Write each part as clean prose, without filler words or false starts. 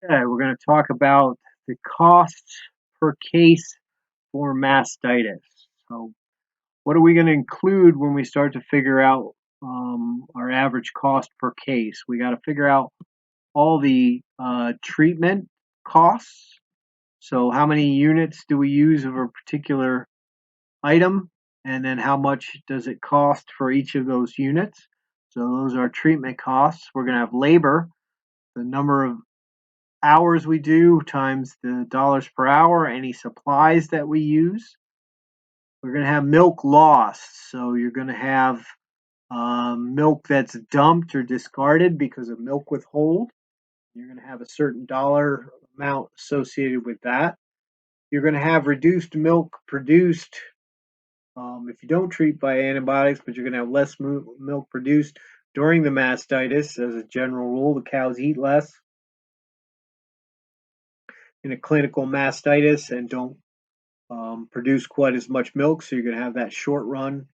Okay, we're going to talk about the costs per case for mastitis. So, what are we going to include when we start to figure out our average cost per case? We got to figure out all the treatment costs. So, how many units do we use of a particular item? And then, how much does it cost for each of those units? So, those are treatment costs. We're going to have labor, the number of hours we do times the dollars per hour, any supplies that we use. We're going to have milk loss. So you're going to have milk that's dumped or discarded because of milk withhold. You're going to have a certain dollar amount associated with that. You're going to have reduced milk produced if you don't treat by antibiotics, but you're going to have less milk produced during the mastitis. As a general rule, the cows eat less in a clinical mastitis and don't produce quite as much milk, so you're going to have that short run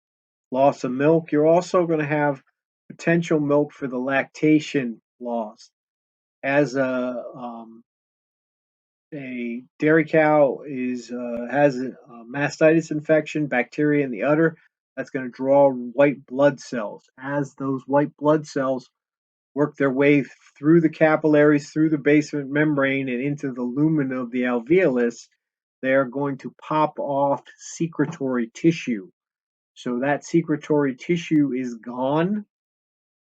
loss of milk. You're also going to have potential milk for the lactation loss. As a dairy cow has a mastitis infection, bacteria in the udder, that's going to draw white blood cells. As those white blood cells work their way through the capillaries, through the basement membrane, and into the lumen of the alveolus, they're going to pop off secretory tissue. So that secretory tissue is gone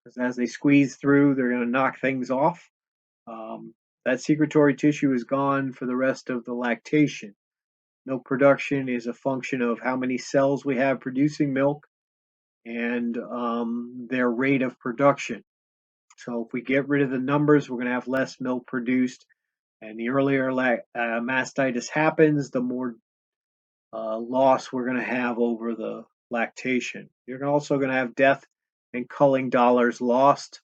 because as they squeeze through, they're going to knock things off. That secretory tissue is gone for the rest of the lactation. Milk production is a function of how many cells we have producing milk and their rate of production. So if we get rid of the numbers, we're going to have less milk produced. And the earlier mastitis happens, the more loss we're going to have over the lactation. You're also going to have death and culling dollars lost.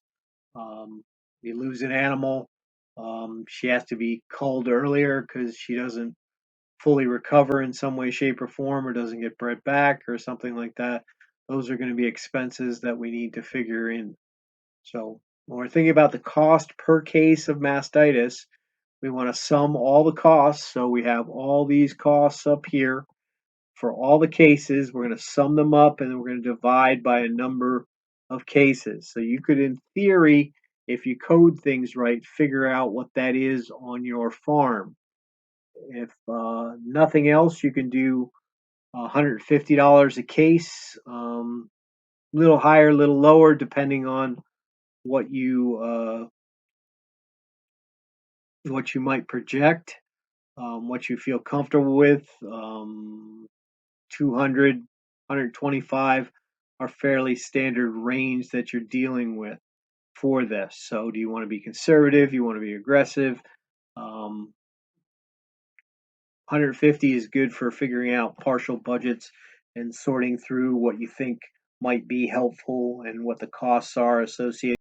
You lose an animal, she has to be culled earlier because she doesn't fully recover in some way, shape, or form, or doesn't get bred back, or something like that. Those are going to be expenses that we need to figure in. So when we're thinking about the cost per case of mastitis, we want to sum all the costs. So we have all these costs up here for all the cases. We're going to sum them up and then we're going to divide by a number of cases. So you could, in theory, if you code things right, figure out what that is on your farm. If nothing else, you can do $150 a case, little higher, little lower, depending on what you might project, what you feel comfortable with. 200, 125 are fairly standard range that you're dealing with for this. So, do you want to be conservative? You want to be aggressive? 150 is good for figuring out partial budgets and sorting through what you think might be helpful and what the costs are associated